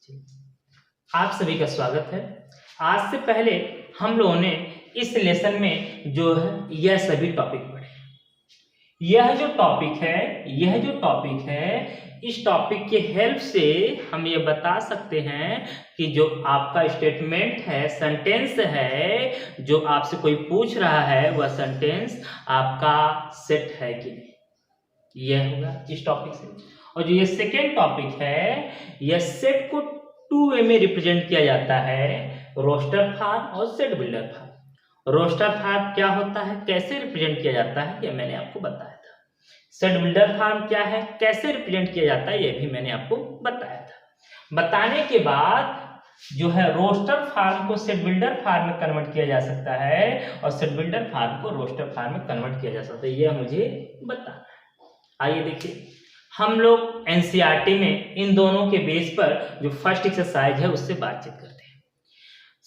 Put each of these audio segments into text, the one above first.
आप सभी का स्वागत है। आज से पहले हम लोगों ने इस लेसन में जो है यह सभी टॉपिक पढ़े। यह जो टॉपिक है इस टॉपिक के हेल्प से हम ये बता सकते हैं कि जो आपका स्टेटमेंट है, सेंटेंस है, जो आपसे कोई पूछ रहा है वह सेंटेंस आपका सेट है कि नहीं। यह होगा इस टॉपिक से। और जो ये सेकेंड टॉपिक है, यह सेट को 2 वे में रिप्रेजेंट किया जाता है, रोस्टर फॉर्म और set builder form. Roster form क्या होता है, कैसे रिप्रेजेंट किया जाता है, यह मैंने आपको बताया था। सेट बिल्डर फॉर्म क्या है, कैसे रिप्रेजेंट किया जाता है, यह भी मैंने आपको बताया था। बताने के बाद जो है रोस्टर फॉर्म को सेट बिल्डर फॉर्म में कन्वर्ट किया जा सकता है और सेट बिल्डर फॉर्म को रोस्टर फॉर्म में कन्वर्ट किया जा सकता है, यह मुझे बताना है। आइए देखिए, हम लोग एनसीईआरटी में इन दोनों के बेस पर जो फर्स्ट एक्सरसाइज है उससे बातचीत करते हैं।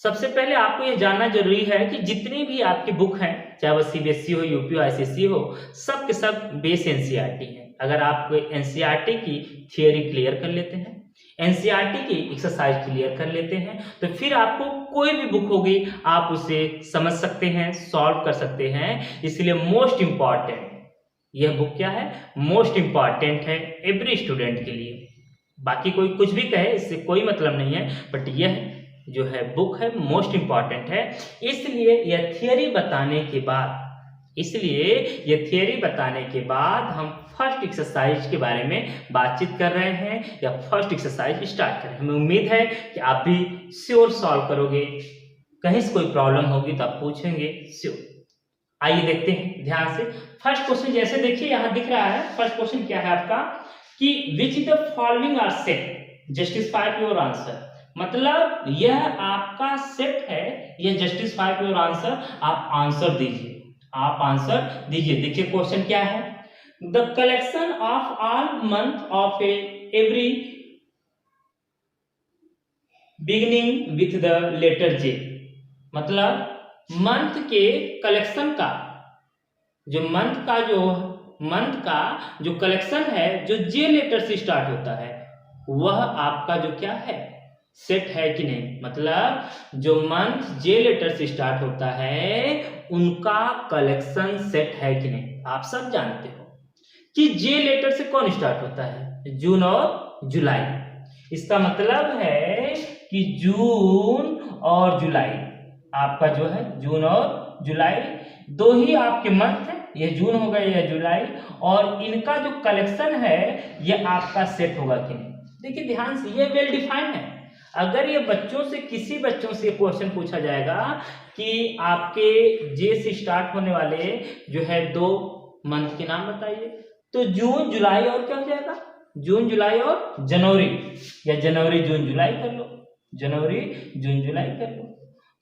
सबसे पहले आपको यह जानना जरूरी है कि जितनी भी आपकी बुक हैं, चाहे वह सीबीएसई हो, यूपी हो, आईसीएसई हो, सब के सब बेस एनसीईआरटी है। अगर आप एनसीईआरटी की थियोरी क्लियर कर लेते हैं, एनसीईआरटी की एक्सरसाइज क्लियर कर लेते हैं, तो फिर आपको कोई भी बुक होगी आप उसे समझ सकते हैं, सॉल्व कर सकते हैं। इसलिए मोस्ट इंपॉर्टेंट यह बुक क्या है, मोस्ट इंपॉर्टेंट है एवरी स्टूडेंट के लिए। बाकी कोई कुछ भी कहे इससे कोई मतलब नहीं है, बट यह जो है बुक है मोस्ट इंपॉर्टेंट है। इसलिए यह थियरी बताने के बाद हम फर्स्ट एक्सरसाइज के बारे में बातचीत कर रहे हैं या फर्स्ट एक्सरसाइज स्टार्ट करें। हमें उम्मीद है कि आप भी श्योर सॉल्व करोगे। कहीं से कोई प्रॉब्लम होगी तो आप पूछेंगे श्योर। आइए देखते हैं ध्यान से। फर्स्ट क्वेश्चन जैसे देखिए यहां दिख रहा है। फर्स्ट क्वेश्चन क्या है आपका कि which the following are set, justify your answer. मतलब यह आपका सेट है, यह जस्टिफाई योर आंसर। आप आंसर दीजिए। देखिए क्वेश्चन क्या है, the collection of all month of every beginning with the letter J. मतलब मंथ के कलेक्शन का जो कलेक्शन है जो जे लेटर से स्टार्ट होता है वह आपका जो क्या है, सेट है कि नहीं। मतलब जो मंथ जे लेटर से स्टार्ट होता है उनका कलेक्शन सेट है कि नहीं। आप सब जानते हो कि जे लेटर से कौन स्टार्ट होता है, जून और जुलाई। इसका मतलब है कि जून और जुलाई आपका जो है, जून और जुलाई दो ही आपके मंथ है, ये जून होगा या जुलाई, और इनका जो कलेक्शन है ये आपका सेट होगा कि नहीं। देखिए ध्यान से, ये वेल डिफाइंड है। अगर ये किसी बच्चों से क्वेश्चन पूछा जाएगा कि आपके जे से स्टार्ट होने वाले जो है 2 मंथ के नाम बताइए, तो जून जुलाई और क्या हो जाएगा, जून जुलाई और जनवरी, या जनवरी जून जुलाई कर लो, जनवरी जून जुलाई कर लो।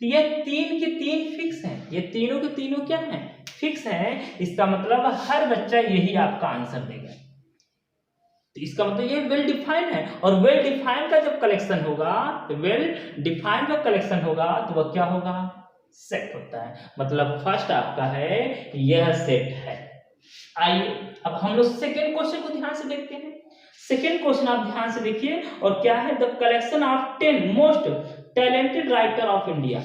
तो ये 3 के 3 फिक्स हैं, ये तीनों के तीनों क्या हैं, फिक्स हैं। इसका मतलब हर बच्चा यही आपका आंसर देगा। तो इसका मतलब ये वेल डिफाइंड है, और वेल डिफाइंड का जब कलेक्शन होगा, तो वेल डिफाइंड का कलेक्शन होगा तो वह क्या होगा, सेट होता है। मतलब फर्स्ट आपका है यह सेट है। आइए अब हम लोग सेकेंड क्वेश्चन को ध्यान से देखते हैं। सेकेंड क्वेश्चन आप ध्यान से देखिए, और क्या है, the collection of 10 most talented writer of India.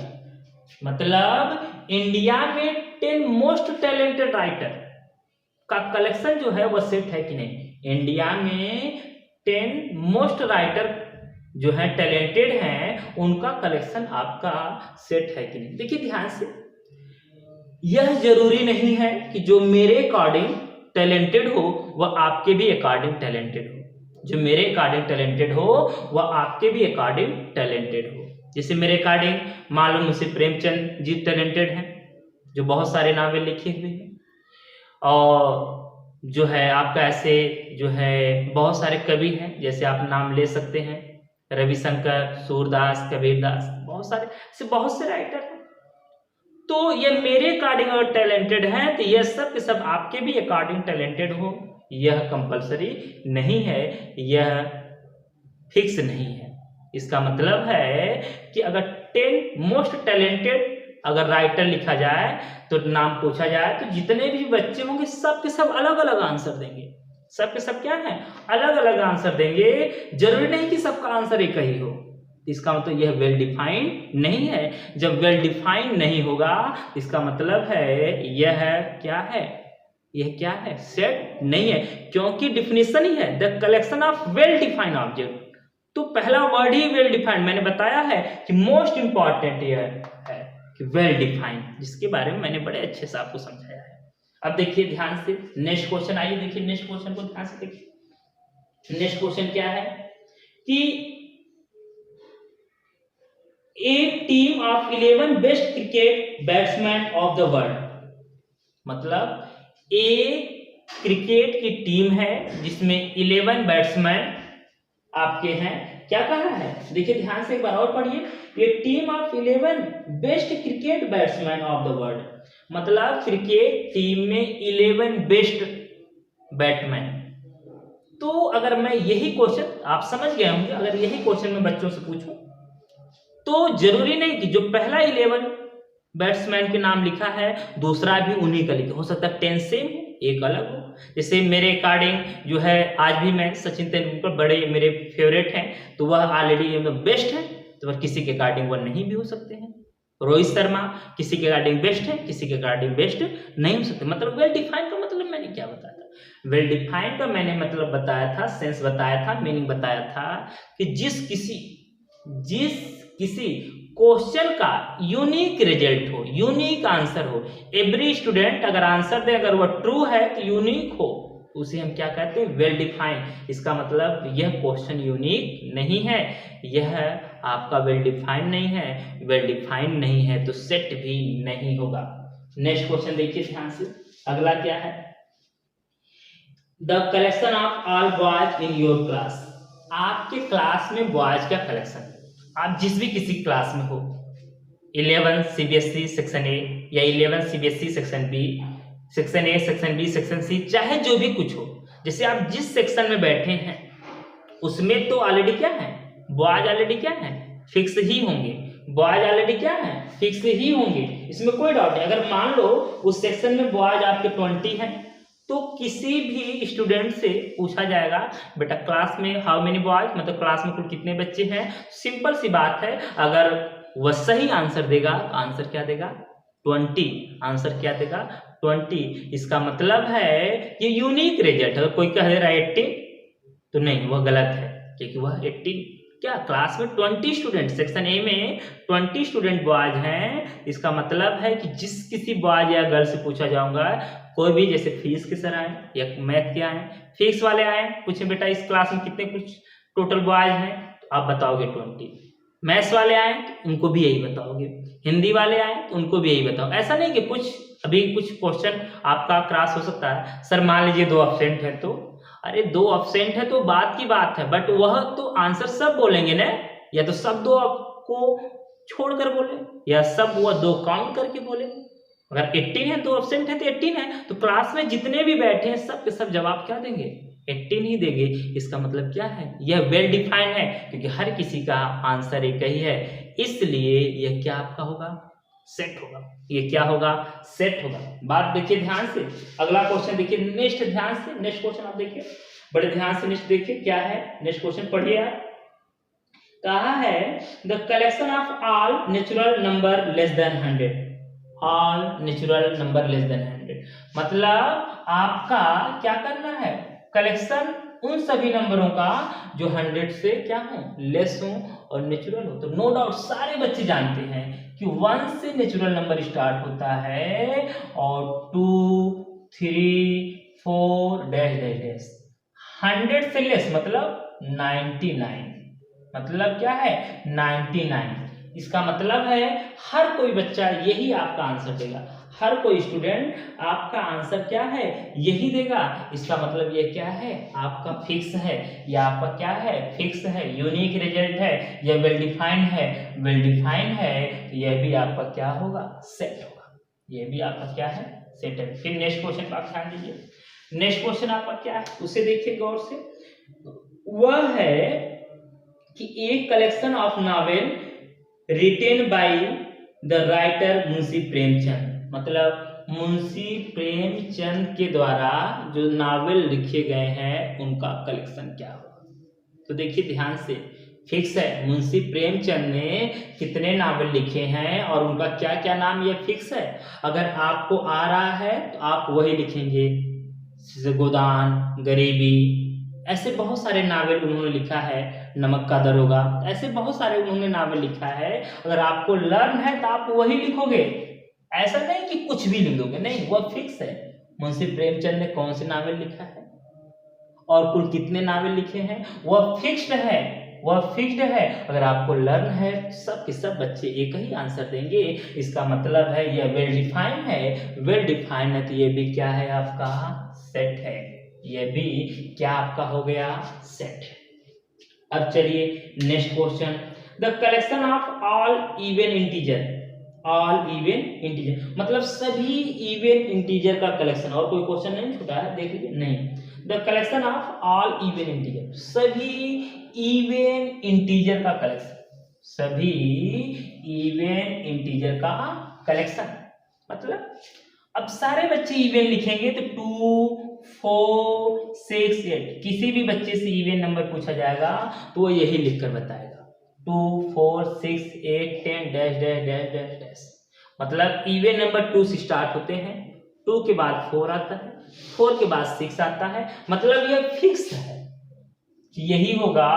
मतलब इंडिया में 10 मोस्ट टैलेंटेड राइटर का कलेक्शन जो है वह सेट है कि नहीं। इंडिया में 10 मोस्ट राइटर जो है टैलेंटेड हैं, उनका कलेक्शन आपका सेट है कि नहीं। देखिए ध्यान से, यह जरूरी नहीं है कि जो मेरे अकॉर्डिंग टैलेंटेड हो वह आपके भी अकॉर्डिंग टैलेंटेड हो, जो मेरे अकॉर्डिंग टैलेंटेड हो वह आपके भी अकॉर्डिंग टैलेंटेड हो। जैसे मेरे अकॉर्डिंग मालूम मुझसे प्रेमचंद जी टैलेंटेड हैं, जो बहुत सारे नावल लिखे हुए हैं, और जो है आपका ऐसे जो है बहुत सारे कवि हैं, जैसे आप नाम ले सकते हैं रविशंकर, सूरदास, कबीरदास, बहुत से राइटर हैं। तो ये मेरे अकॉर्डिंग अगर टैलेंटेड हैं तो यह सब के सब आपके भी अकॉर्डिंग टैलेंटेड हो, यह कंपलसरी नहीं है, यह फिक्स नहीं है। इसका मतलब है कि अगर 10 मोस्ट टैलेंटेड अगर राइटर लिखा जाए तो नाम पूछा जाए तो जितने भी बच्चे होंगे सब के सब अलग अलग आंसर देंगे, सबके सब क्या है, अलग अलग आंसर देंगे, जरूरी नहीं कि सबका आंसर एक ही हो। इसका मतलब यह वेल डिफाइंड नहीं है। जब वेल डिफाइंड नहीं होगा इसका मतलब है यह क्या है, यह क्या है, सेट नहीं है, क्योंकि डिफिनेशन ही है the collection of well defined object. तो पहला वर्ड ही वेल डिफाइंड, मैंने बताया है कि मोस्ट इंपॉर्टेंट यह है कि वेल डिफाइंड, जिसके बारे में मैंने बड़े अच्छे से आपको समझाया है। अब देखिए ध्यान से नेक्स्ट क्वेश्चन, आइए देखिए नेक्स्ट क्वेश्चन को ध्यान से देखिए। नेक्स्ट क्वेश्चन क्या है कि a team of 11 best cricket batsman of the world, मतलब ए क्रिकेट की टीम है जिसमें 11 बैट्समैन आपके हैं, क्या कहा है, देखिए ध्यान से एक बार और पढ़िए, ये team of 11 best cricket batsman of the world, मतलब क्रिकेट टीम में 11 बेस्ट बैट्समैन। तो अगर मैं यही क्वेश्चन, आप समझ गए होंगे, अगर यही क्वेश्चन मैं बच्चों से पूछूं तो जरूरी नहीं कि जो पहला 11 बैट्समैन के नाम लिखा है दूसरा भी उन्हीं का लिखा, हो सकता है 10 सेम हो एक अलग हो। जैसे मेरे अकॉर्डिंग जो है आज भी मैं सचिन तेंदुलकर बड़े मेरे फेवरेट हैं, तो वह ऑलरेडी बेस्ट है, तो वह किसी के अकॉर्डिंग वह नहीं भी हो सकते हैं। रोहित शर्मा किसी के अकॉर्डिंग बेस्ट है, किसी के अकॉर्डिंग बेस्ट नहीं हो सकते। मतलब वेल डिफाइंड का मतलब मैंने क्या बताया था, वेल डिफाइंड का मैंने मतलब बताया था, सेंस बताया था, मीनिंग बताया था कि जिस किसी क्वेश्चन का यूनिक रिजल्ट हो, यूनिक आंसर हो, एवरी स्टूडेंट अगर आंसर दे अगर वह ट्रू है तो यूनिक हो, उसे हम क्या कहते हैं, वेल डिफाइंड। इसका मतलब यह क्वेश्चन यूनिक नहीं है, यह आपका वेल डिफाइंड नहीं है, वेल डिफाइंड नहीं है तो सेट भी नहीं होगा। नेक्स्ट क्वेश्चन देखिए ध्यान से, अगला क्या है, the collection of all boys in your class, आपके क्लास में बॉयज का कलेक्शन, आप जिस भी किसी क्लास में हो, 11 सीबीएसई सेक्शन ए या 11 CBSE section B, section A section B section C, चाहे जो भी कुछ हो, जैसे आप जिस सेक्शन में बैठे हैं उसमें तो ऑलरेडी क्या है, बॉयज ऑलरेडी क्या है, फिक्स ही होंगे, बॉयज ऑलरेडी क्या है, फिक्स ही होंगे, इसमें कोई डाउट नहीं। अगर मान लो उस सेक्शन में बॉयज आपके 20 हैं तो किसी भी स्टूडेंट से पूछा जाएगा बेटा क्लास में हाउ मेनी बॉयज, मतलब क्लास में कुल कितने बच्चे हैं, सिंपल सी बात है, अगर वह सही आंसर देगा तो आंसर क्या देगा, 20, आंसर क्या देगा 20। इसका मतलब है ये यूनिक रिजल्ट। अगर कोई कह रहा है 18 तो नहीं, वह गलत है, क्योंकि वह 18 क्या, क्लास में 20 स्टूडेंट, सेक्शन ए में 20 स्टूडेंट बॉयज हैं, इसका मतलब है कि जिस किसी बॉयज या गर्ल से पूछा जाऊंगा, कोई भी जैसे फिजिक्स के सर आए या मैथ के आए, फिजिक्स वाले आए, पूछे बेटा इस क्लास में कितने कुछ टोटल बॉयज हैं, तो आप बताओगे 20। मैथ्स वाले आए तो उनको भी यही बताओगे, हिंदी वाले आए तो उनको भी यही बताओ। ऐसा नहीं कि कुछ अभी कुछ क्वेश्चन आपका क्रॉस हो सकता है, सर मान लीजिए 2 एब्सेंट है, तो अरे 2 एब्सेंट है तो बात की बात है, बट वह तो आंसर सब बोलेंगे ना, या तो सब 2 आपको छोड़कर बोले या सब वह 2 काउंट करके बोले। अगर 18 है 2 एब्सेंट है तो 18 है, तो क्लास में जितने भी बैठे हैं सब के सब जवाब क्या देंगे, 18 ही देंगे। इसका मतलब क्या है, यह वेल डिफाइंड है, क्योंकि हर किसी का आंसर एक ही है, इसलिए यह क्या आपका होगा, सेट होगा। ये क्या होगा, सेट होगा। बात देखिए ध्यान से, अगला क्वेश्चन देखिए, नेक्स्ट ध्यान से, नेक्स्ट क्वेश्चन आप देखिए बड़े ध्यान से, नेक्स्ट देखिए क्या है, नेक्स्ट क्वेश्चन पढ़िए आप। कहा है the collection of all natural number less than 100, all natural number less than 100, मतलब आपका क्या करना है, कलेक्शन उन सभी नंबरों का जो 100 से क्या हो, लेस हो और नेचुरल हो। तो नो डाउट सारे बच्चे जानते हैं कि 1 से नेचुरल नंबर स्टार्ट होता है और 2 3 4 डैश डैश डैश, 100 से लेस मतलब 99, मतलब क्या है 99। इसका मतलब है हर कोई बच्चा यही आपका आंसर देगा, हर कोई स्टूडेंट आपका आंसर क्या है, यही देगा। इसका मतलब ये क्या है, आपका फिक्स है, या आपका क्या है, फिक्स है, यूनिक रिजल्ट है, या वेल डिफाइंड है, वेल डिफाइंड है, तो यह भी आपका क्या होगा, सेट होगा, यह भी आपका क्या है, सेट है। फिर नेक्स्ट क्वेश्चन पर आप ध्यान दीजिए, नेक्स्ट क्वेश्चन आपका क्या है उसे देखिए गौर से, वह है कि एक collection of novel written by the writer Munshi Premchand, मतलब मुंशी प्रेमचंद के द्वारा जो नावल लिखे गए हैं उनका कलेक्शन क्या होगा। तो देखिए ध्यान से, फिक्स है मुंशी प्रेमचंद ने कितने नावल लिखे हैं और उनका क्या क्या नाम, ये फिक्स है। अगर आपको आ रहा है तो आप वही लिखेंगे, जैसे गोदान, गरीबी, ऐसे बहुत सारे नावल उन्होंने लिखा है, नमक का दरोगा, ऐसे बहुत सारे उन्होंने नावल लिखा है। अगर आपको लर्न है तो आप वही लिखोगे, ऐसा नहीं कि कुछ भी लिख दोगे, नहीं, वह फिक्स है। मुंशी प्रेमचंद ने कौन से नावल लिखा है और कुल कितने नावल लिखे हैं, वह फिक्स्ड है, वह फिक्स्ड है। अगर आपको लर्न है, सब के सब बच्चे एक ही आंसर देंगे, इसका मतलब है यह वेल डिफाइन है। वेल डिफाइन है तो ये भी क्या है, आपका सेट है, ये भी क्या आपका हो गया, सेट है। अब चलिए next question, the collection of all even integer, all even integer मतलब सभी इवन इंटीजर का कलेक्शन। और कोई क्वेश्चन नहीं छूटा है, देख लीजिए, नहीं, the collection of all even integer, सभी इवन इंटीजर का कलेक्शन, सभी इवन इंटीजर का कलेक्शन। मतलब अब सारे बच्चे इवन लिखेंगे तो 2, 4, 6, 8, किसी भी बच्चे से इवन नंबर पूछा जाएगा तो वो यही लिखकर बताएगा, 2, 4, 6, 8, 10 dash dash dash dash dash. मतलब इवन नंबर 2 से स्टार्ट होते हैं, 2 के बाद 4 आता है, 4 के बाद 6 आता है, मतलब ये फिक्स है कि यही होगा।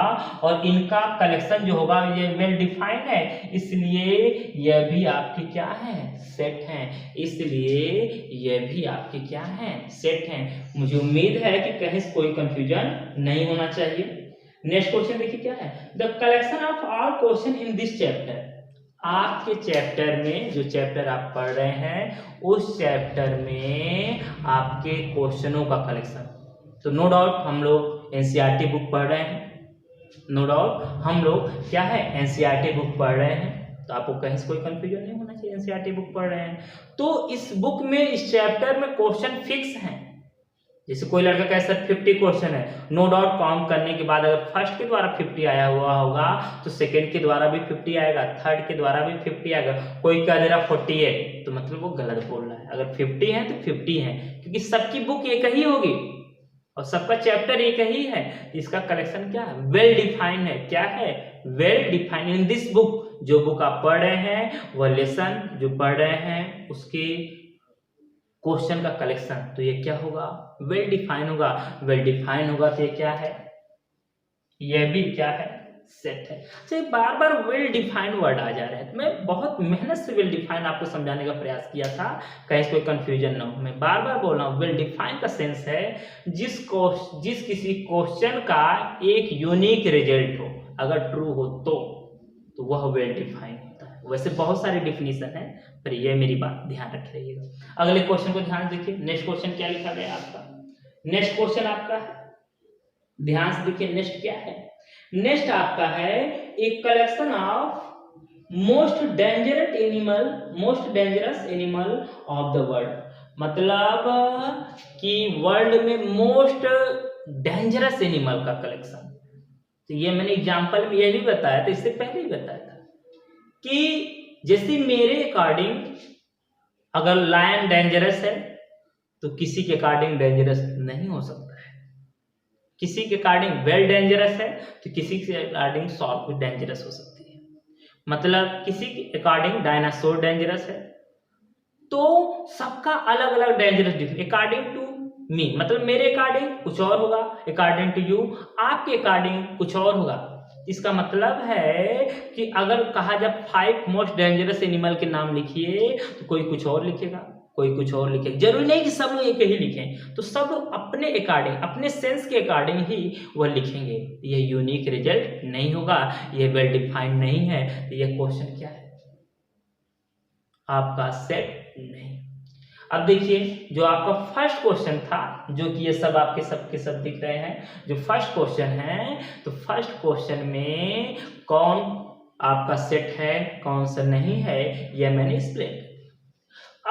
और इनका कलेक्शन जो होगा ये वेल डिफाइंड है, इसलिए यह भी आपके क्या है, सेट हैं, इसलिए यह भी आपके क्या हैं, सेट हैं। मुझे उम्मीद है कि कहीं से कोई कंफ्यूजन नहीं होना चाहिए। नेक्स्ट क्वेश्चन देखिए क्या है, the collection of all question in this chapter, आपके चैप्टर में, जो चैप्टर आप पढ़ रहे हैं उस चैप्टर में आपके क्वेश्चनों का कलेक्शन। तो नो डाउट हम लोग एनसीईआरटी बुक पढ़ रहे हैं, नो डाउट हम लोग क्या है, एनसीईआरटी बुक पढ़ रहे हैं, तो आपको कहीं से कोई कंफ्यूजन नहीं होना चाहिए, एनसीईआरटी बुक पढ़ रहे हैं तो इस बुक में, इस चैप्टर में क्वेश्चन फिक्स हैं। जैसे कोई लड़का कहे सर 50 क्वेश्चन है, नो डाउट काउंट करने के बाद अगर फर्स्ट के द्वारा 50 आया हुआ होगा तो सेकंड के द्वारा भी 50 आएगा, थर्ड के द्वारा भी 50 आएगा। कोई कह दे रहा 40 है तो मतलब वो गलत बोल रहा है, अगर 50 है तो 50 है, क्योंकि सबकी बुक एक ही होगी और सबका चैप्टर एक ही है। इसका कलेक्शन क्या है, वेल डिफाइंड है, क्या है, well defined in this book. जो बुक आप पढ़ रहे हैं वह लेसन जो पढ़ रहे हैं उसके क्वेश्चन का कलेक्शन, तो ये क्या होगा, वेल डिफाइन होगा। वेल डिफाइन होगा तो ये क्या है, यह भी क्या है, सेट है। तो बार बार वेल डिफाइन वर्ड आ जा रहे हैं, तो मैं बहुत मेहनत से वेल डिफाइन आपको समझाने का प्रयास किया था, कहीं कोई कंफ्यूजन ना हो। मैं बार बार बोल रहा हूँ, वेल डिफाइन का सेंस है जिस किसी क्वेश्चन का एक यूनिक रिजल्ट हो, अगर ट्रू हो तो वह वेल डिफाइन होता है। वैसे बहुत सारी डिफिनीशन है, पर यह मेरी बात ध्यान रख रहिएगा। अगले क्वेश्चन को ध्यान देखिए, नेक्स्ट क्वेश्चन क्या लिखा गया आपका, नेक्स्ट क्वेश्चन आपका ध्यान से देखिए, नेक्स्ट क्या है, नेक्स्ट आपका है एक collection of most dangerous animal of the world. मतलब कि वर्ल्ड में मोस्ट डेंजरस एनिमल का कलेक्शन। तो ये मैंने एग्जांपल में ये भी बताया था, इससे पहले ही बताया था कि जैसे मेरे अकॉर्डिंग अगर लायन डेंजरस है तो किसी के अकॉर्डिंग डेंजरस नहीं हो सकता है, किसी के अकॉर्डिंग वेल डेंजरस है तो किसी के अकॉर्डिंग शॉर्ट भी डेंजरस हो सकती है। मतलब किसी के अकॉर्डिंग डायनासोर डेंजरस है तो सबका अलग अलग डेंजरस अकॉर्डिंग टू मी, मतलब मेरे अकॉर्डिंग कुछ और होगा, अकॉर्डिंग टू यू आपके अकॉर्डिंग कुछ और होगा। इसका मतलब है कि अगर कहा जब 5 मोस्ट डेंजरस एनिमल के नाम लिखिए तो कोई कुछ और लिखेगा, कोई कुछ और लिखेगा, जरूरी नहीं कि सब लोग एक ही लिखें, तो सब लोग अपने अकॉर्डिंग, अपने सेंस के अकॉर्डिंग ही वह लिखेंगे। ये यूनिक रिजल्ट नहीं होगा, ये वेल डिफाइंड नहीं है, तो ये क्वेश्चन क्या है आपका, सेट नहीं। अब देखिए जो आपका फर्स्ट क्वेश्चन था, जो कि ये सब आपके सबके सब दिख रहे हैं, जो फर्स्ट क्वेश्चन है, तो फर्स्ट क्वेश्चन में कौन आपका सेट है कौन सा नहीं है, यह मैंने एक्सप्लेन।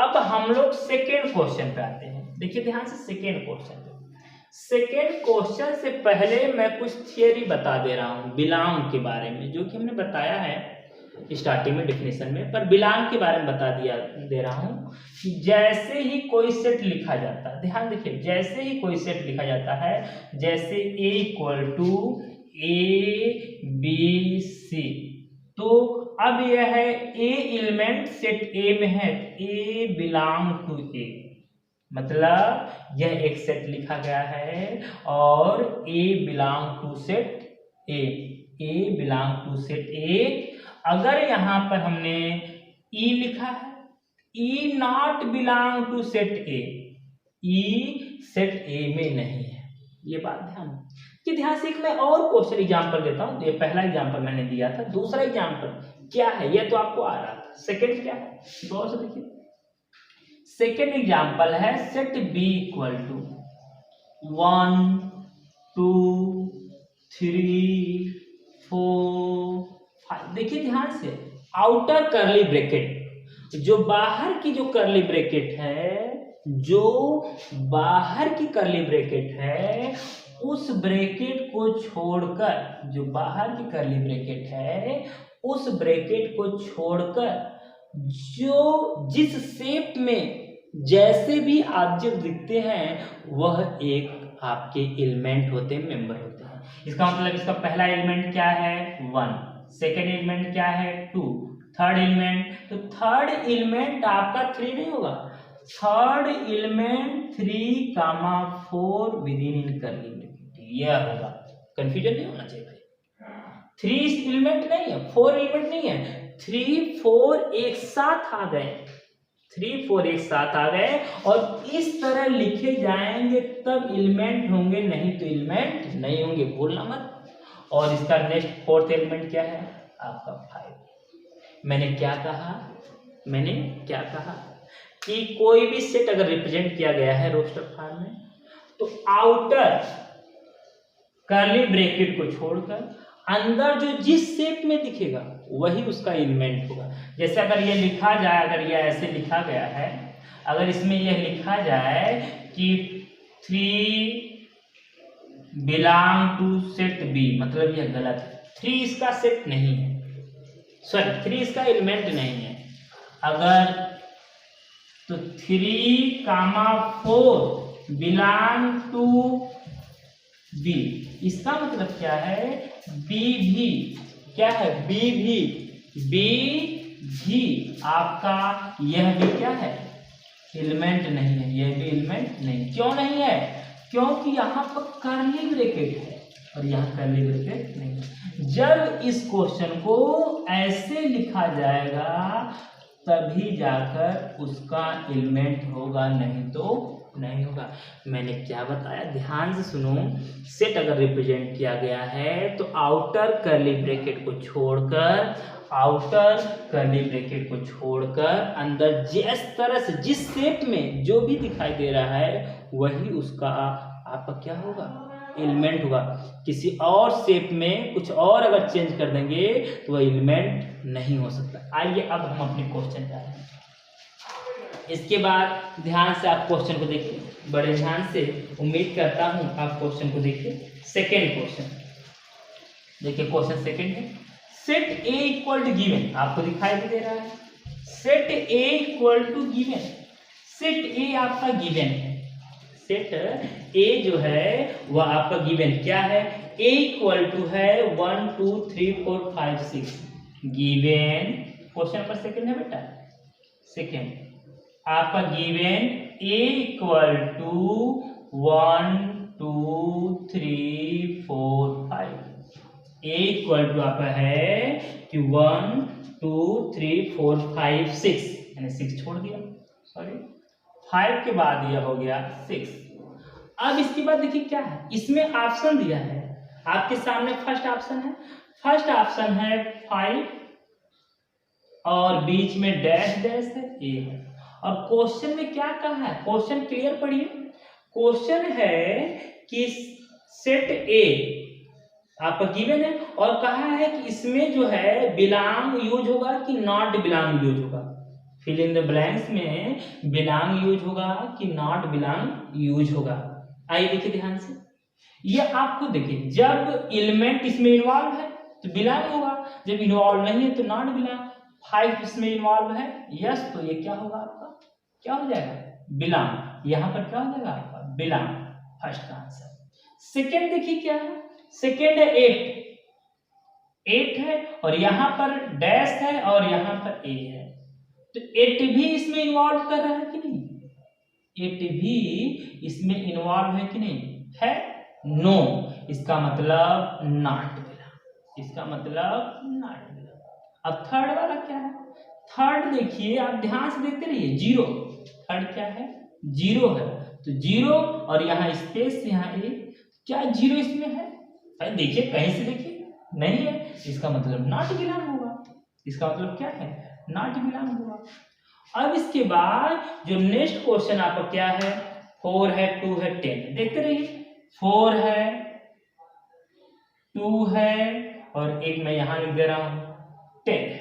अब हम लोग सेकेंड क्वेश्चन पे आते हैं। देखिए ध्यान से, सेकेंड क्वेश्चन से पहले मैं कुछ थियरी बता दे रहा हूं बिलोंग के बारे में, जो कि हमने बताया है स्टार्टिंग में डिफिनेशन में, पर बिलोंग के बारे में बता दे रहा हूं कि जैसे ही कोई सेट लिखा जाता है, ध्यान देखिए, जैसे ही कोई सेट लिखा जाता है, जैसे A इक्वल टू ABC, तो अब यह है A एलिमेंट सेट A में है, A बिलोंग टू A, मतलब यह एक सेट लिखा गया है और A belong to set A, A belong to set A। अगर यहां पर हमने E लिखा है, E not belong to set A, E set A में नहीं है, ये बात ध्यान कि ध्यान से। मैं और क्वेश्चन एग्जांपल देता हूं, ये पहला एग्जांपल मैंने दिया था, दूसरा एग्जांपल क्या है ये तो आपको आ रहा था, सेकंड क्या है गौर से देखिए। सेकंड एग्जांपल है सेट B इक्वल टू 1 2 3 4 5, देखिए ध्यान से, आउटर कर्ली ब्रैकेट, जो बाहर की जो कर्ली ब्रैकेट है, जो बाहर की कर्ली ब्रैकेट है, उस ब्रैकेट को छोड़कर, जो बाहर की कर्ली ब्रैकेट है उस ब्रैकेट को छोड़कर जो जिस शेप में जैसे भी ऑब्जेक्ट दिखते हैं वह एक आपके एलिमेंट होते हैं, मेंबर होते हैं। इसका मतलब इसका पहला एलिमेंट क्या है 1, सेकेंड एलिमेंट क्या है 2, थर्ड एलिमेंट, तो थर्ड एलिमेंट आपका 3 नहीं होगा, third element 3, 4 with in curly bracket, यह होगा। कंफ्यूजन नहीं होना चाहिए भाई, 3 एलिमेंट नहीं है, 4 एलिमेंट नहीं है, 3 4 एक साथ आ गए, 3 4 एक साथ आ गए और इस तरह लिखे जाएंगे तब एलिमेंट होंगे, नहीं तो एलिमेंट नहीं होंगे, भूलना मत। और इसका नेक्स्ट फोर्थ एलिमेंट क्या है आपका 5। मैंने क्या कहा कि कोई भी सेट अगर रिप्रेजेंट किया गया है रोस्टर फॉर्म में तो आउटर कर्ली ब्रैकेट को छोड़कर अंदर जो जिस शेप में दिखेगा वही उसका एलिमेंट होगा। जैसे अगर ये लिखा जाए, अगर ये ऐसे लिखा गया है, अगर इसमें यह लिखा जाए कि 3 बिलोंग टू सेट B, मतलब यह गलत है, 3 इसका सेट नहीं है, सॉरी 3 इसका एलिमेंट नहीं है। अगर तो 3, 4 बिलोंग टू B, इसका मतलब क्या है B भी क्या है, B भी आपका यह भी क्या है एलिमेंट नहीं है, यह भी एलिमेंट नहीं। क्यों नहीं है? क्योंकि यहाँ पर कर्ली ब्रैकेट है और यहाँ कर्ली ब्रैकेट नहीं है। जब इस क्वेश्चन को ऐसे लिखा जाएगा तभी जाकर उसका एलिमेंट होगा, नहीं तो नहीं होगा। मैंने क्या बताया ध्यान से सुनो, सेट अगर रिप्रेजेंट किया गया है तो आउटर कर्ली ब्रैकेट को छोड़कर अंदर जिस तरह से जिस शेप में जो भी दिखाई दे रहा है वही उसका आपका क्या होगा एलिमेंट होगा। किसी और शेप में कुछ और अगर चेंज कर देंगे तो वह एलिमेंट नहीं हो सकता। आइए अब हम अपने क्वेश्चन जा रहे हैं। इसके बाद ध्यान से आप क्वेश्चन को देखिए, बड़े ध्यान से, उम्मीद करता हूं आप क्वेश्चन को देखिए। सेकेंड क्वेश्चन देखिए, क्वेश्चन सेकेंड है set A equal to given, आपको दिखाई दे रहा है set A equal to given, set A आपका गिवन है, सेट A जो है वह आपका गिवन क्या है, A इक्वल टू है 1 2 3 4 5 6, गिवन क्वेश्चन नंबर सेकेंड है बेटा, सेकेंड आपका given A equal to 1 2 3 4 5, A equal to आपका है कि 1 2 3 4 5 6, मैंने 6 छोड़ दिया, सॉरी 5 के बाद यह हो गया 6। अब इसके बाद देखिए क्या है, इसमें ऑप्शन दिया है आपके सामने, फर्स्ट ऑप्शन है 5 और बीच में डैश डैश है A है। और क्वेश्चन में क्या कहा है, क्वेश्चन क्लियर पढ़िए, क्वेश्चन है कि सेट A आपका गिवन है और कहा है कि इसमें जो है बिलोंग यूज होगा कि नॉट बिलोंग यूज होगा, फिल इन द ब्लैंक्स में बिलोंग यूज होगा कि नॉट बिलोंग यूज होगा। आइए देखिए ध्यान से, ये आपको देखिए जब एलिमेंट इसमें इन्वॉल्व है तो बिलोंग होगा, जब इन्वॉल्व नहीं है तो नॉट बिलोंग। 5 इसमें इन्वॉल्व है, यस, तो ये क्या होगा आपका, क्या हो जाएगा, बिलोंग। यहाँ पर क्या हो जाएगा आपका, बिलोंग, फर्स्ट का आंसर। सेकेंड देखिए क्या है, सेकेंड है 8 है और यहाँ पर डैश है और यहाँ पर ए है, तो 8 भी इसमें इन्वॉल्व कर रहा है कि नहीं, 8 भी इसमें इन्वॉल्व है कि नहीं है, नो, इसका मतलब नॉट बिलोंग, इसका मतलब नॉट बिलोंग। अब थर्ड वाला क्या है, थर्ड देखिए आप ध्यान से देखते रहिए, जीरो, थर्ड क्या है, जीरो है, तो जीरो और यहाँ स्पेस यहाँ ए, क्या जीरो इसमें है, अरे देखिए कहीं से देखिए नहीं है, इसका मतलब नॉट बिलोंग होगा, इसका मतलब क्या है, नॉट बिलोंग होगा। अब इसके बाद जो नेक्स्ट क्वेश्चन आपका क्या है, 4 है, 2 है, 10, देखते रहिए, 4 है, 2 है और एक मैं यहां लिख दे रहा हूं 10 है,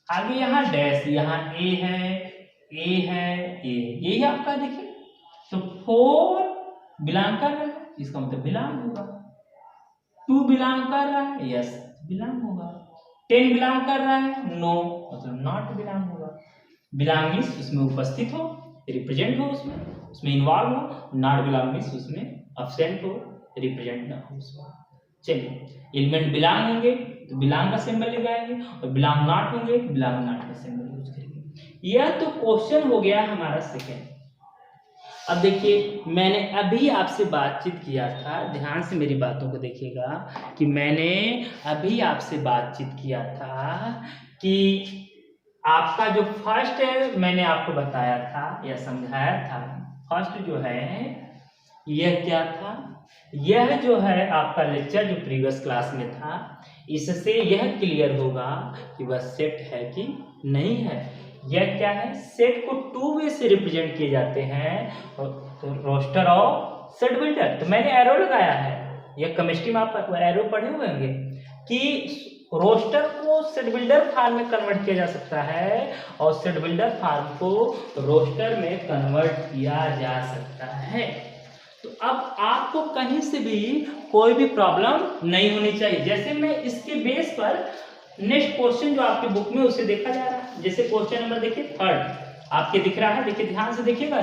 आगे यहाँ डैश, यहाँ ए है, ए है, ए, यही आपका देखिए, तो 4 बिलोंग कर रहा है, इसका मतलब बिलोंग होगा, 2 बिलोंग कर रहा है, यस बिलोंग होगा, 10 बिलोंग कर रहा है, नो, मतलब नॉट बिलोंग होगा। बिलोंग मींस उसमें उपस्थित हो, रिप्रेजेंट हो, उसमें इन्वॉल्व हो, नॉट बिलोंग मींस उसमें एब्सेंट हो, रिप्रेजेंट ना हो उसमें। चलिए, एलिमेंट बिलोंग होंगे तो बिलोंग का सिंबल लगाएंगे और बिलोंग नॉट होंगे तो बिलोंग नॉट का सिंबल यूज करेंगे। यह तो क्वेश्चन हो गया हमारा सेकेंड। अब देखिए मैंने अभी आपसे बातचीत किया था, ध्यान से मेरी बातों को देखिएगा कि मैंने अभी आपसे बातचीत किया था कि आपका जो फर्स्ट है मैंने आपको बताया था या समझाया था, फर्स्ट जो है यह क्या था, यह जो है आपका लेक्चर जो प्रीवियस क्लास में था, इससे यह क्लियर होगा कि वह सेट है कि नहीं है। यह क्या है, सेट को 2 वे से रिप्रेजेंट किए जाते हैं, तो रोस्टर और सेट बिल्डर, तो मैंने एरो लगाया है, यह केमिस्ट्री में आप एरो पढ़े हुए होंगे कि रोस्टर को सेट बिल्डर फार्म में कन्वर्ट किया जा सकता है और सेट बिल्डर फार्म को रोस्टर में कन्वर्ट किया जा सकता है। तो अब आपको कहीं से भी कोई भी प्रॉब्लम नहीं होनी चाहिए। जैसे मैं इसके बेस पर नेक्स्ट क्वेश्चन जो आपके बुक में उसे देखा जा रहा है, जैसे क्वेश्चन नंबर देखिए थर्ड आपके दिख रहा है, देखिए ध्यान से देखिएगा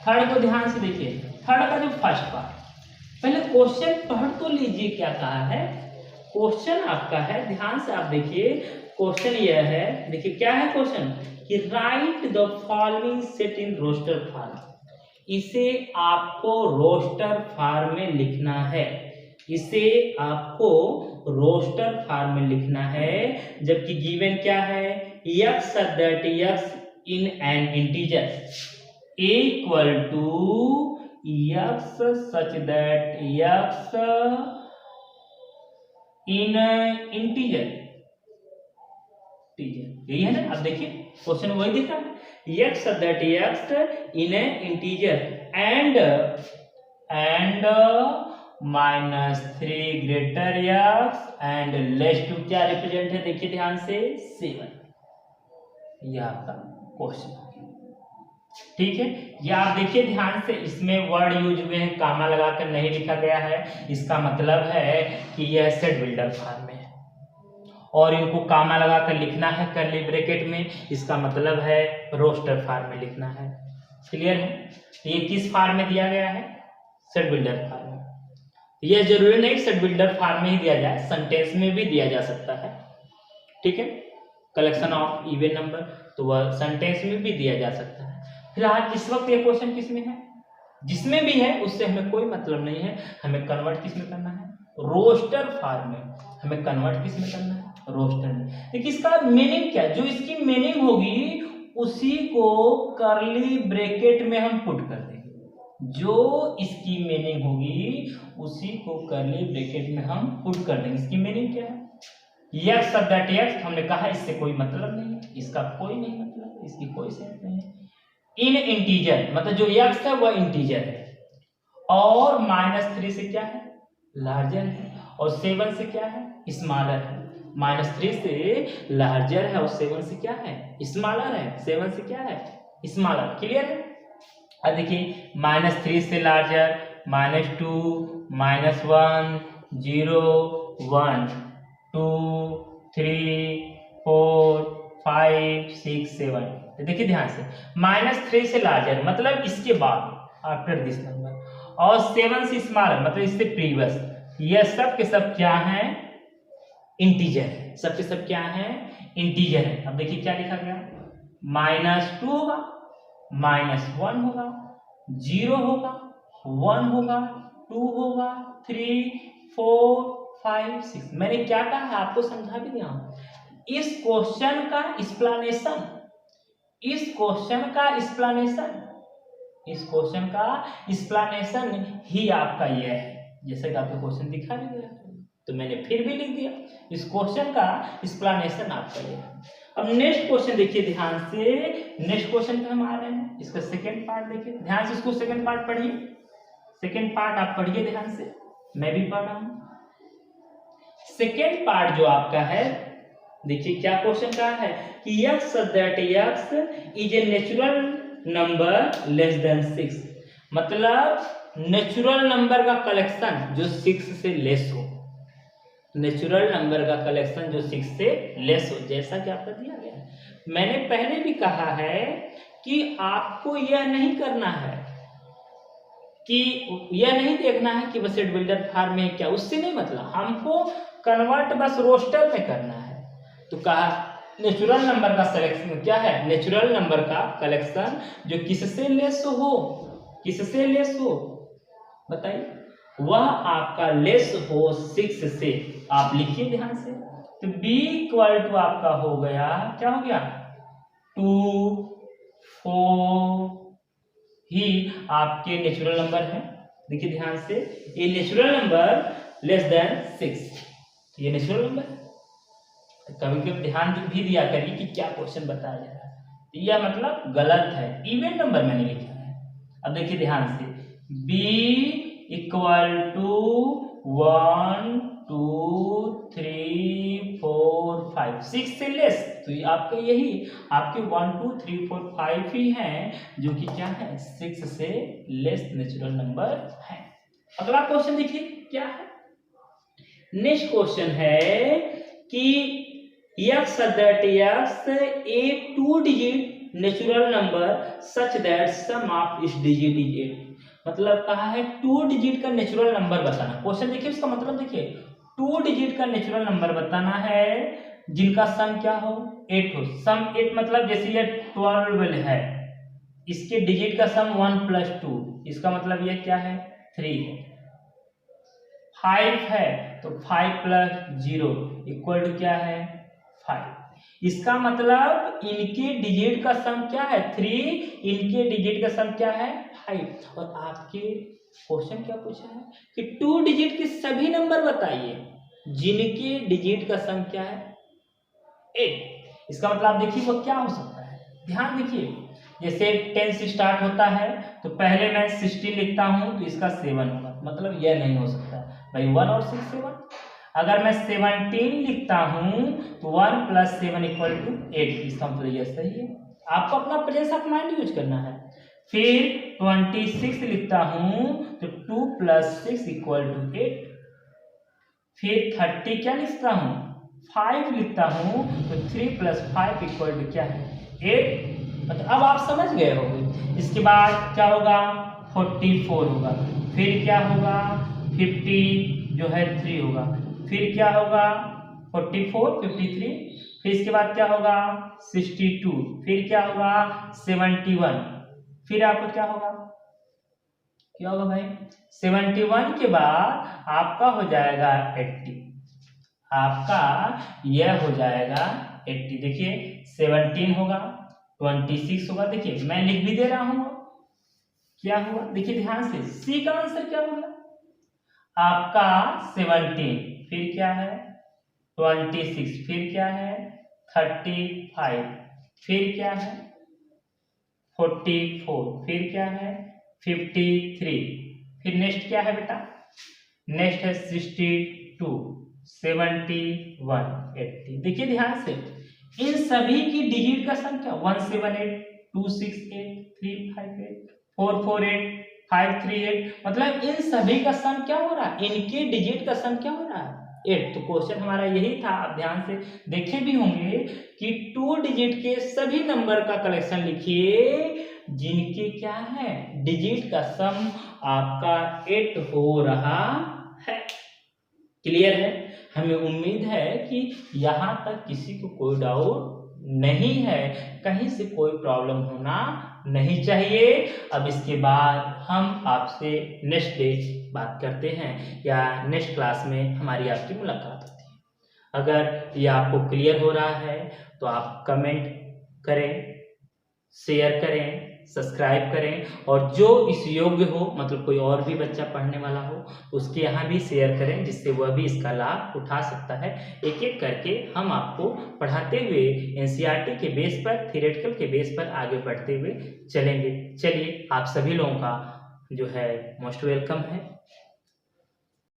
थर्ड को ध्यान से देखिए, थर्ड का जो फर्स्ट पार्ट, पहले क्वेश्चन पढ़ तो लीजिए क्या कहा है, क्वेश्चन आपका है, ध्यान से आप देखिए, क्वेश्चन यह है, देखिए क्या है क्वेश्चन कि write the following set in roster form, इसे आपको रोस्टर फॉर्म में लिखना है, इसे आपको रोस्टर फॉर्म में लिखना है, जबकि गिवन क्या है, x that x in N integer equal to x such that x in integer, यही है ना। अब देखिए क्वेश्चन वही दिख रहा है, x that x in integer and -3 greater x and less to क्या रिप्रेजेंट है, देखिए ध्यान से 7, यह आपका क्वेश्चन, ठीक है। ये आप देखिए ध्यान से, इसमें वर्ड यूज हुए हैं, कामा लगाकर नहीं लिखा गया है, इसका मतलब है कि यह सेट बिल्डर फॉर्म में है, और इनको कामा लगाकर लिखना है कर्ली ब्रैकेट में, इसका मतलब है रोस्टर फॉर्म में लिखना है। क्लियर है, ये किस फॉर्म में दिया गया है, सेट बिल्डर फॉर्म में। यह जरूरी नहीं सेट बिल्डर फॉर्म में ही दिया जाए, सेंटेंस में भी दिया जा सकता है, ठीक है। कलेक्शन ऑफ इवन नंबर, तो वह सेंटेंस में भी दिया जा सकता है। फिलहाल इस वक्त ये क्वेश्चन किसमें है, जिसमें भी है उससे हमें कोई मतलब नहीं है, हमें कन्वर्ट किस में करना है, रोस्टर फॉर्म में, हमें कन्वर्ट किस में करना है, रोस्टर में। देखिए इसका मीनिंग क्या, जो इसकी मीनिंग होगी उसी को कर्ली ब्रैकेट में हम पुट कर देंगे, जो इसकी मीनिंग होगी उसी को कर्ली ब्रैकेट में हम पुट कर देंगे। इसकी मीनिंग क्या है, x दैट x, हमने कहा इससे कोई मतलब नहीं है, इसका कोई नहीं मतलब, इसकी कोई सेंस नहीं है। इन इंटीजर मतलब जो x है वह इंटीजर है, और -3 से क्या है, लार्जर है, और 7 से क्या है, स्मॉलर है। -3 से लार्जर है और 7 से क्या है, स्मॉलर है, 7 से क्या है, स्मॉलर। क्लियर है। अब देखिए -3 से लार्जर, -2, -1, 0 1 2 3 4 5 6 7। देखिए ध्यान से, -3 से लार्जर मतलब इसके बाद, आफ्टर दिस नंबर, और 7 से स्मॉलर मतलब इससे प्रीवियस। यह सब के सब क्या है? इंटीजर है। सब के सब क्या है? इंटीजर है। अब देखिए क्या लिखा गया, -2 होगा, -1 होगा, 0 होगा, 1 होगा, 2 होगा, 3 4 5 6। मैंने क्या कहा है आपको समझा भी दिया हूं। इस क्वेश्चन का एक्सप्लेनेशन, इस क्वेश्चन का एक्सप्लेनेशन, इस क्वेश्चन का एक्सप्लेनेशन ही आपका यह है। जैसे कि आपको क्वेश्चन दिखा भी गया तो मैंने फिर भी लिख दिया, इस क्वेश्चन का एक्सप्लेनेशन आपका यह है। अब नेक्स्ट क्वेश्चन देखिए ध्यान से, नेक्स्ट क्वेश्चन पे हम आ रहे हैं। इसका सेकंड पार्ट देखिए ध्यान से, इसको सेकंड पार्ट पढ़िए, सेकंड पार्ट आप पढ़िए ध्यान से, मैं भी पढ़ रहा हूं। सेकंड पार्ट जो आपका है, देखिए क्या क्वेश्चन का है कि x that x is a natural number less than 6, मतलब नेचुरल नंबर का कलेक्शन जो 6 से लेस हो, नेचुरल नंबर का कलेक्शन जो 6 से लेस हो, जैसा कि आपका दिया गया है। मैंने पहले भी कहा है कि आपको यह नहीं करना है, कि यह नहीं देखना है कि बस बिल्डर फार्म में क्या, उससे नहीं मतलब, हमको कन्वर्ट बस रोस्टर में करना है। तो कहा नेचुरल नंबर का सिलेक्शन क्या है? नेचुरल नंबर का कलेक्शन जो किससे लेस हो, किससे लेस हो बताइए, वह आपका लेस हो 6 से। आप लिखिए ध्यान से, तो b इक्वल टू आपका हो गया, क्या हो गया, 2 4 ही आपके नेचुरल नंबर है। देखिए ध्यान से, ये नेचुरल नंबर लेस देन 6, ये नेचुरल नंबर है। कभी कभी ध्यान भी दिया करिए कि क्या क्वेश्चन बताया जा रहा है, यह मतलब गलत है, इवन नंबर मैंने लिखा है। अब देखिए ध्यान से, b इक्वल टू 1 2 3 4 5 6 से लेस, तो ये आपके यही आपके 1 2 3 4 5 ही हैं जो कि क्या है, 6 से लेस नेचुरल नंबर है। अगला क्वेश्चन देखिए क्या है, नेक्स्ट क्वेश्चन है कि x that x a 2 digit natural number such that sum of इस डिजिट इज 8, मतलब कहा है 2 डिजिट का नेचुरल नंबर बताना। क्वेश्चन देखिए इसका मतलब देखिए, 2 डिजिट का नेचुरल नंबर बताना है जिनका सम क्या हो, 8 हो। सम 8 मतलब जैसे ये 12 है, इसके डिजिट का सम 1 + 2, इसका मतलब ये क्या है, 3 है। 5 है तो 5 + 0 इक्वल टू क्या है, 5। इसका मतलब इनके डिजिट का सम क्या है, 3, इनके डिजिट का सम क्या है, 5। और आपके क्वेश्चन क्या पूछा है कि 2 डिजिट के सभी नंबर बताइए जिनके डिजिट का सम क्या है, 8। इसका मतलब आप देखिए वो क्या हो सकता है, ध्यान देखिए, जैसे 10 से स्टार्ट होता है तो पहले मैं 16 लिखता हूं तो इसका 7 होगा, मतलब यह नहीं हो सकता भाई, 1 और 6 7। अगर मैं 17 लिखता हूं तो 1 + 7 इक्वल टू 8, इसका मतलब यह सही है। आपको अपना प्रेजेंस ऑफ माइंड यूज करना है। फिर 26 लिखता हूं तो 2 + 6 इक्वल टू 8। फिर 30 क्या लिखता हूं, 5 लिखता हूं तो 3 + 5 इक्वल टू क्या है, 8। मतलब अब आप समझ गए होंगे। इसके बाद क्या होगा, 44 होगा, फिर क्या होगा, 50 जो है 3 होगा, फिर क्या होगा 44 53, फिर इसके बाद क्या होगा 62, फिर क्या होगा 71, फिर आपको क्या होगा, क्या होगा भाई 71 के बाद आपका हो जाएगा 80, आपका यह हो जाएगा 80। देखिए 17 होगा, 26 होगा, देखिए मैं लिख भी दे रहा हूं क्या हुआ, देखिए ध्यान से, सी का आंसर क्या होगा आपका 17, फिर क्या है 26, फिर क्या है 35, फिर क्या है 44, फिर क्या है 53, फिर नेक्स्ट क्या है बेटा, नेक्स्ट है 62 71 80। देखिए ध्यान से, इन सभी की डिजिट का सम क्या, 178 268 358 448 538, मतलब इन सभी का सम क्या हो रहा है, इनके डिजिट का सम क्या हो रहा है 8। तो क्वेश्चन हमारा यही था, आप ध्यान से देखे भी होंगे कि 2 डिजिट के सभी नंबर का कलेक्शन लिखिए जिनके क्या है डिजिट का सम आपका 8 हो रहा है। क्लियर है? हमें उम्मीद है कि यहाँ तक किसी को कोई डाउट नहीं है, कहीं से कोई प्रॉब्लम होना नहीं चाहिए। अब इसके बाद हम आपसे नेक्स्ट डे बात करते हैं या नेक्स्ट क्लास में हमारी आपकी मुलाकात होती है। अगर ये आपको क्लियर हो रहा है तो आप कमेंट करें, शेयर करें, सब्सक्राइब करें, और जो इस योग्य हो, मतलब कोई और भी बच्चा पढ़ने वाला हो, उसके यहाँ भी शेयर करें जिससे वह भी इसका लाभ उठा सकता है। एक एक करके हम आपको पढ़ाते हुए एनसीईआरटी के बेस पर, थ्योरेटिकल के बेस पर आगे बढ़ते हुए चलेंगे। चलिए, आप सभी लोगों का जो है मोस्ट वेलकम है।